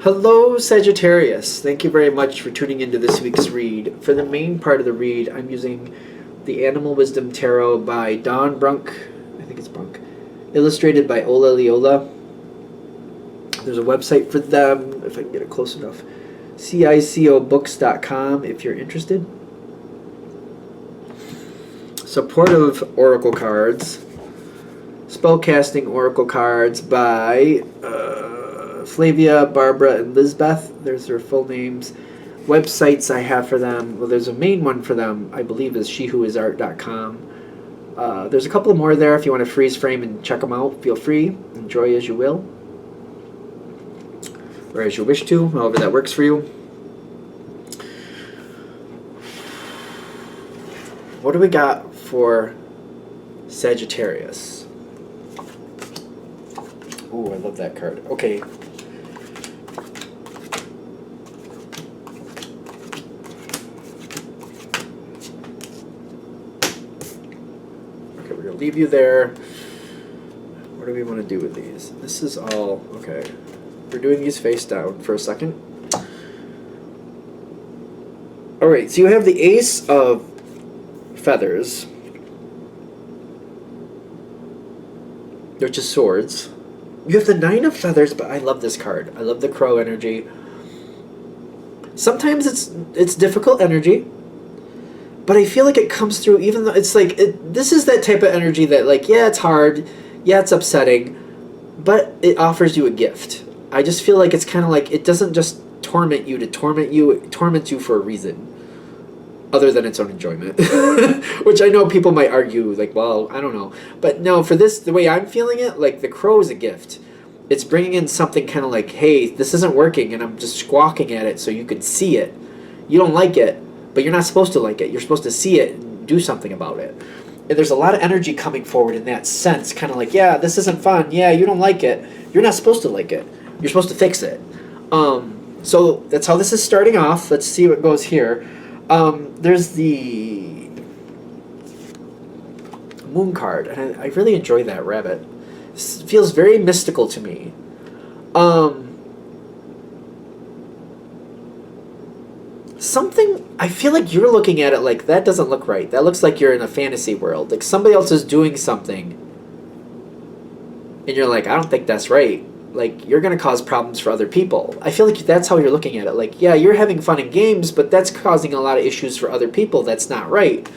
Hello, Sagittarius. Thank you very much for tuning into this week's read. For the main part of the read, I'm using the Animal Wisdom Tarot by Don Brunk. I think it's Brunk. Illustrated by Ola Leola. There's a website for them, if I can get it close enough. CICObooks.com if you're interested. Supportive Oracle cards. Spellcasting Oracle cards by Flavia, Barbara, and Lizbeth. There's their full names. Websites I have for them. Well, there's a main one for them, I believe, is shewhoisart.com. There's a couple more there if you want to freeze frame and check them out. Feel free. Enjoy as you will. Or as you wish to, however that works for you. What do we got for Sagittarius? Ooh, I love that card. Okay. Okay, we're going to leave you there. What do we want to do with these? This is all... Okay. We're doing these face down for a second. Alright, so you have the Ace of Feathers, which is swords. You have the Nine of Feathers, but I love this card. I love the crow energy. Sometimes it's difficult energy, but I feel like it comes through, even though it's like, this is that type of energy that, like, yeah, it's hard, yeah, it's upsetting, but it offers you a gift. I just feel like it's kind of like, it doesn't just torment you to torment you, it torments you for a reason, other than its own enjoyment. Which I know people might argue, like, well, I don't know. But no, for this, the way I'm feeling it, like, the crow is a gift. It's bringing in something kind of like, hey, this isn't working, and I'm just squawking at it so you can see it. You don't like it, but you're not supposed to like it. You're supposed to see it and do something about it. And there's a lot of energy coming forward in that sense, kind of like, yeah, this isn't fun. Yeah, you don't like it. You're not supposed to like it. You're supposed to fix it. So that's how this is starting off. Let's see what goes here. There's the Moon card, and I really enjoy that rabbit. It feels very mystical to me. Something, I feel like you're looking at it like, that doesn't look right. That looks like you're in a fantasy world. Like somebody else is doing something, and you're like, I don't think that's right. Like, you're going to cause problems for other people. I feel like that's how you're looking at it. Like, yeah, you're having fun in games, but that's causing a lot of issues for other people. That's not right.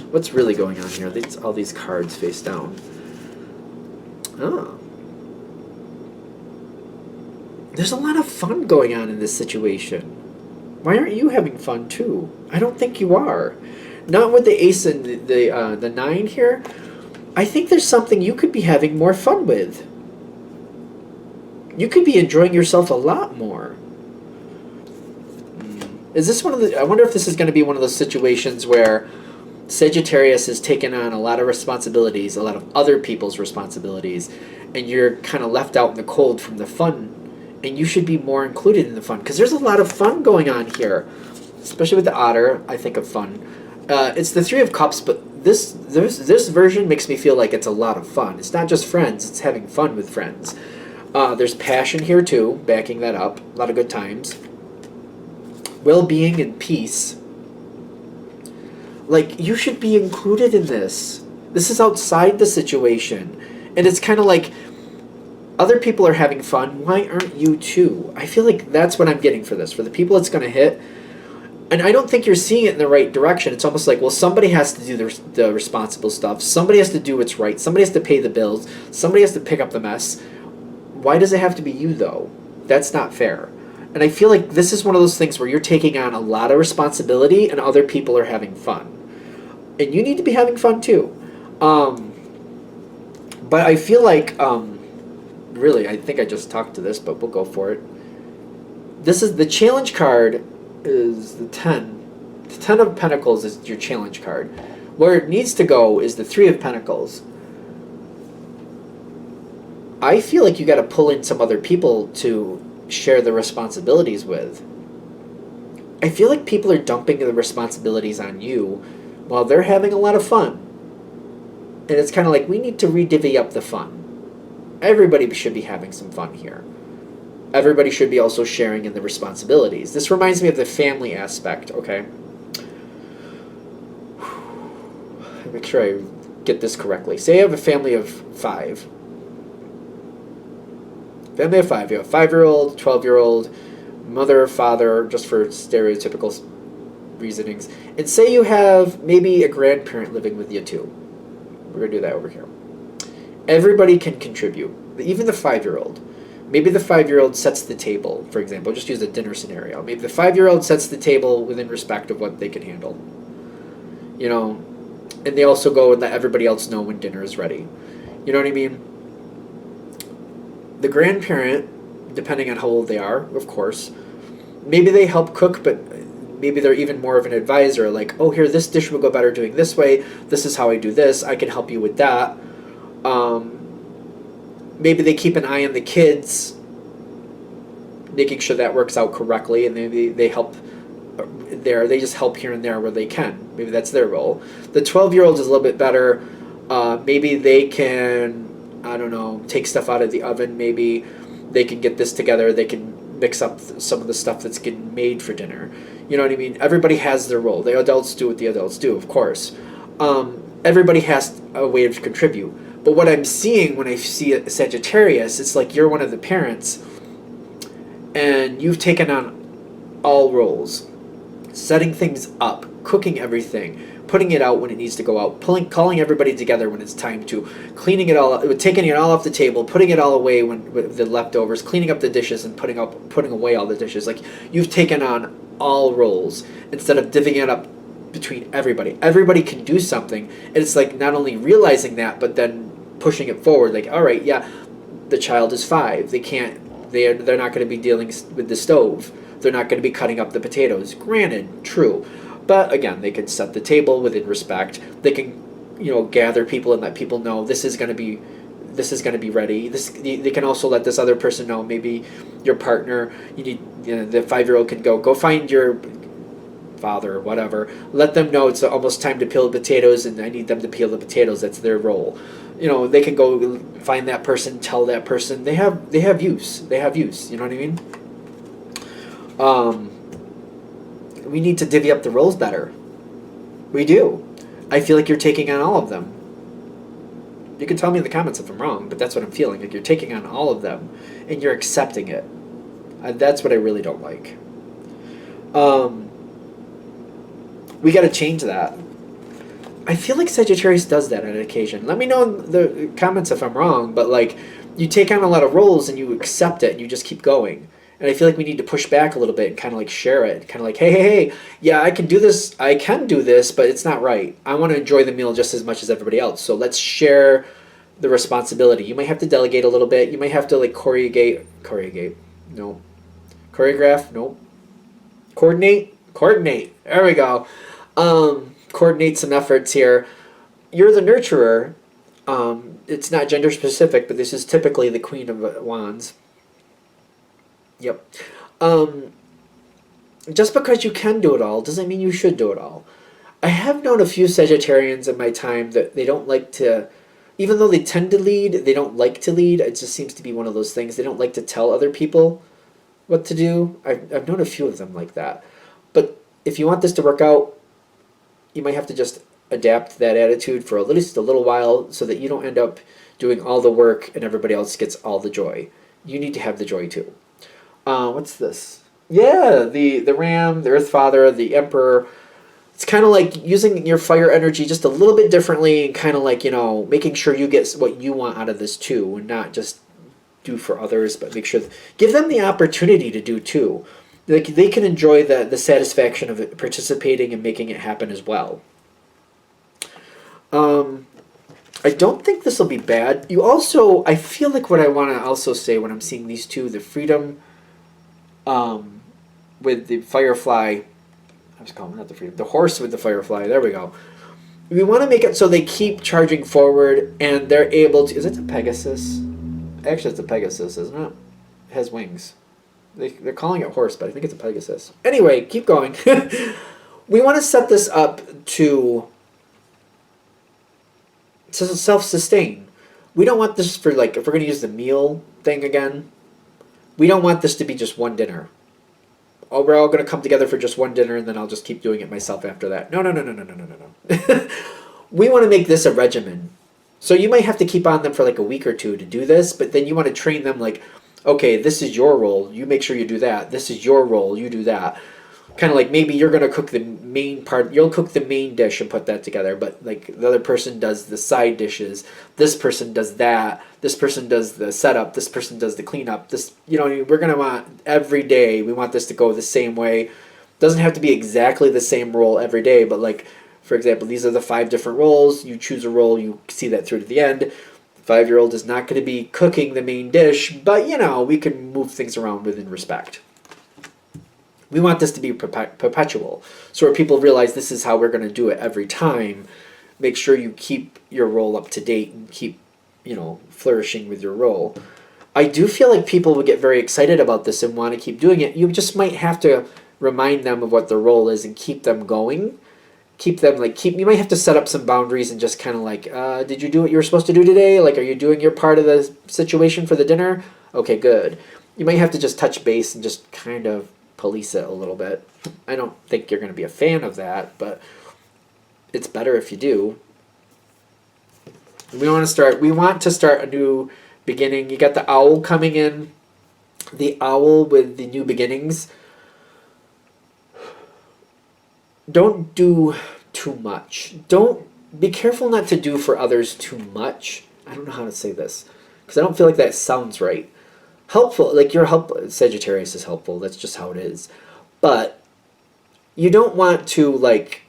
What's really going on here? All these cards face down. Oh. There's a lot of fun going on in this situation. Why aren't you having fun, too? I don't think you are. Not with the Ace and the Nine here. I think there's something you could be having more fun with. You could be enjoying yourself a lot more. Is this one of the... I wonder if this is going to be one of those situations where Sagittarius has taken on a lot of responsibilities, a lot of other people's responsibilities, and you're kind of left out in the cold from the fun, and you should be more included in the fun, because there's a lot of fun going on here, especially with the otter. I think of fun. It's the Three of Cups, but this version makes me feel like it's a lot of fun. It's not just friends, it's having fun with friends. There's passion here too, backing that up. A lot of good times. Well-being and peace. Like, you should be included in this. This is outside the situation. And it's kind of like, other people are having fun. Why aren't you too? I feel like that's what I'm getting for this. For the people it's going to hit. And I don't think you're seeing it in the right direction. It's almost like, well, somebody has to do the responsible stuff. Somebody has to do what's right. Somebody has to pay the bills. Somebody has to pick up the mess. Why does it have to be you, though? That's not fair. And I feel like this is one of those things where you're taking on a lot of responsibility and other people are having fun. And you need to be having fun, too. But I feel like, really, I think I just talked to this, but we'll go for it. This is the challenge card is the 10. The 10 of Pentacles is your challenge card. Where it needs to go is the 3 of Pentacles. I feel like you got to pull in some other people to share the responsibilities with. I feel like people are dumping the responsibilities on you while they're having a lot of fun. And it's kind of like, we need to re-divvy up the fun. Everybody should be having some fun here. Everybody should be also sharing in the responsibilities. This reminds me of the family aspect, okay? Make sure I get this correctly. Say you have a family of 5. Family of 5. You have a 5-year-old, 12-year-old, mother, father, just for stereotypical reasonings. And say you have maybe a grandparent living with you too. We're going to do that over here. Everybody can contribute, even the 5-year-old. Maybe the 5-year-old sets the table, for example. Just use a dinner scenario. Maybe the 5-year-old sets the table within respect of what they can handle. You know, and they also go and let everybody else know when dinner is ready. You know what I mean? The grandparent, depending on how old they are, of course, maybe they help cook, but maybe they're even more of an advisor. Like, oh, here, this dish will go better doing this way. This is how I do this. I can help you with that. Maybe they keep an eye on the kids, making sure that works out correctly, and maybe they help there. They just help here and there where they can. Maybe that's their role. The 12-year-old is a little bit better. Maybe they can, I don't know, take stuff out of the oven. Maybe they can get this together. They can mix up some of the stuff that's getting made for dinner. You know what I mean? Everybody has their role. The adults do what the adults do, of course. Everybody has a way to contribute. But what I'm seeing when I see a Sagittarius, it's like you're one of the parents and you've taken on all roles. Setting things up, cooking everything, putting it out when it needs to go out, calling everybody together when it's time to, cleaning it all up, taking it all off the table, putting it all away when with the leftovers, cleaning up the dishes and putting away all the dishes. Like, you've taken on all roles instead of divvying it up between everybody. Everybody can do something, and it's like not only realizing that, but then pushing it forward. Like, all right, yeah, the child is 5. They're not going to be dealing with the stove. They're not going to be cutting up the potatoes. Granted, true, but again, they can set the table within respect. They can, gather people and let people know this is going to be ready. They can also let this other person know. Maybe your partner, the 5-year-old can go find your father or whatever. Let them know it's almost time to peel the potatoes, and I need them to peel the potatoes. That's their role. They can go find that person, tell that person. They have use. You know what I mean? We need to divvy up the roles better. We do. I feel like you're taking on all of them. You can tell me in the comments if I'm wrong, but that's what I'm feeling. Like, you're taking on all of them, and you're accepting it. That's what I really don't like. We got to change that. I feel like Sagittarius does that on occasion. Let me know in the comments if I'm wrong, but like, you take on a lot of roles and you accept it and you just keep going. And I feel like we need to push back a little bit and kind of like share it. Kind of like, hey, yeah, I can do this, but it's not right. I want to enjoy the meal just as much as everybody else. So let's share the responsibility. You might have to delegate a little bit. You might have to like choreograph, no. Coordinate. There we go. Coordinate some efforts here. You're the nurturer. It's not gender specific, but this is typically the Queen of Wands. Yep. Just because you can do it all doesn't mean you should do it all. I have known a few Sagittarians in my time that they don't like to, even though they tend to lead, they don't like to lead. It just seems to be one of those things. They don't like to tell other people what to do. I've known a few of them like that. But if you want this to work out, you might have to just adapt that attitude for at least a little while so that you don't end up doing all the work and everybody else gets all the joy. You need to have the joy too. What's this? Yeah, the Ram, the Earth Father, the Emperor. It's kind of like using your fire energy just a little bit differently and kind of like, making sure you get what you want out of this too, and not just do for others, but make sure, give them the opportunity to do too. Like, they can enjoy the satisfaction of it, participating and making it happen as well. I don't think this will be bad. I feel like what I want to also say when I'm seeing these two, the freedom, with the firefly, I was calling it not the freedom, the horse with the firefly, there we go. We want to make it so they keep charging forward and they're able to, is it the Pegasus? Actually, it's a Pegasus, isn't it? It has wings. They're calling it horse, but I think it's a Pegasus. Anyway, keep going. We want to set this up to self-sustain. We don't want this for, like, if we're going to use the meal thing again, We don't want this to be just one dinner. Oh, we're all going to come together for just one dinner and then I'll just keep doing it myself after that. No, no, no, no, no, no, no, no, no. We want to make this a regimen. So you might have to keep on them for like a week or two to do this, but then you want to train them like, okay, this is your role. You make sure you do that. This is your role. You do that. Kind of like maybe you're going to cook the main part. You'll cook the main dish and put that together, but like the other person does the side dishes. This person does that. This person does the setup. This person does the cleanup. This, you know, we're going to want every day. We want this to go the same way. Doesn't have to be exactly the same role every day, but like, for example, these are the 5 different roles. You choose a role. You see that through to the end. 5-year-old is not going to be cooking the main dish, but you know, we can move things around within respect. We want this to be perpetual, so where people realize this is how we're going to do it every time. Make sure you keep your role up to date and keep, you know, flourishing with your role. I do feel like people would get very excited about this and want to keep doing it. You just might have to remind them of what their role is and keep them going. You might have to set up some boundaries and just kind of like, did you do what you were supposed to do today? Like, are you doing your part of the situation for the dinner? Okay, good. You might have to just touch base and just kind of police it a little bit. I don't think you're going to be a fan of that, but it's better if you do. We want to start a new beginning. You got the owl coming in. The owl with the new beginnings. Don't do too much. Don't be careful not to do for others too much. I don't know how to say this because I don't feel like that sounds right. Helpful, like you're helpful. Sagittarius is helpful. That's just how it is. But you don't want to like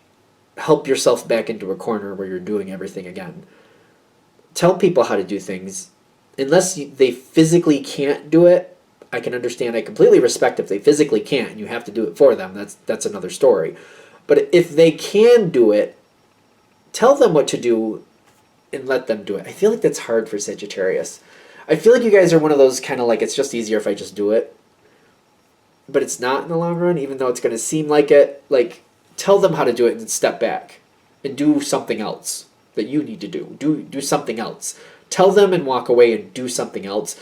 help yourself back into a corner where you're doing everything again. Tell people how to do things. Unless they physically can't do it, I can understand. I completely respect if they physically can't and you have to do it for them. That's another story. But if they can do it, tell them what to do and let them do it. I feel like that's hard for Sagittarius. I feel like you guys are one of those kind of like, it's just easier if I just do it. But it's not in the long run, even though it's going to seem like it. Like, tell them how to do it and step back and do something else that you need to do. Do something else. Tell them and walk away and do something else.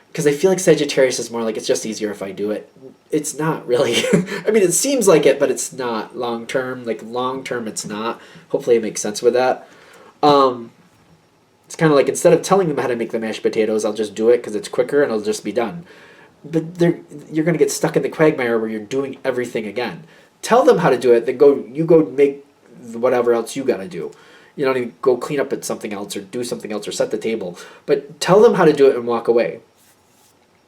Because I feel like Sagittarius is more like, it's just easier if I do it. It's not really. I mean, it seems like it, but it's not long term. Like, long term, it's not. Hopefully it makes sense with that. It's kind of like, instead of telling them how to make the mashed potatoes, I'll just do it because it's quicker and it'll just be done. But you're going to get stuck in the quagmire where you're doing everything again. Tell them how to do it, then you go make whatever else you got to do. You don't even go clean up at something else or do something else or set the table. But tell them how to do it and walk away.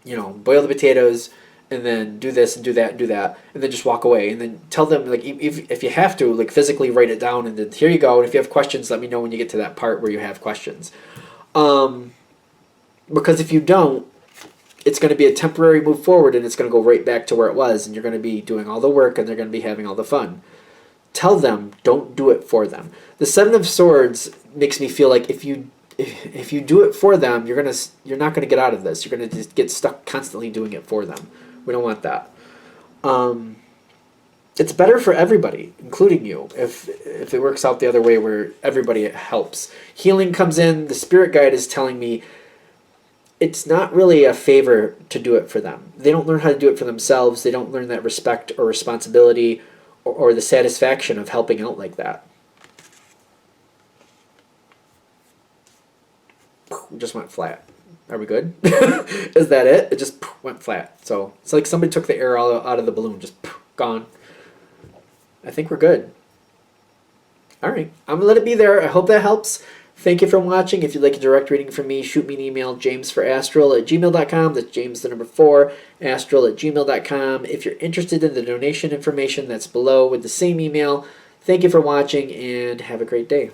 You know, boil the potatoes and then do this and do that and do that and then just walk away. And then tell them, like, if you have to, like, physically write it down and then here you go. And if you have questions, let me know when you get to that part where you have questions. Because if you don't, it's going to be a temporary move forward and it's going to go right back to where it was and you're going to be doing all the work and they're going to be having all the fun. Tell them, don't do it for them. The Seven of Swords makes me feel like if you do it for them, you're not going to get out of this. You're going to just get stuck constantly doing it for them. We don't want that. It's better for everybody, including you, if it works out the other way where everybody helps. Healing comes in. The spirit guide is telling me it's not really a favor to do it for them. They don't learn how to do it for themselves. They don't learn that respect or responsibility or the satisfaction of helping out like that. It just went flat. Are we good? Is that it? It just went flat. So it's like somebody took the air out of the balloon. Just gone. I think we're good. All right. I'm going to let it be there. I hope that helps. Thank you for watching. If you'd like a direct reading from me, shoot me an email, jamesforastral@gmail.com. That's James, the number 4, astral@gmail.com. If you're interested in the donation information, that's below with the same email. Thank you for watching, and have a great day.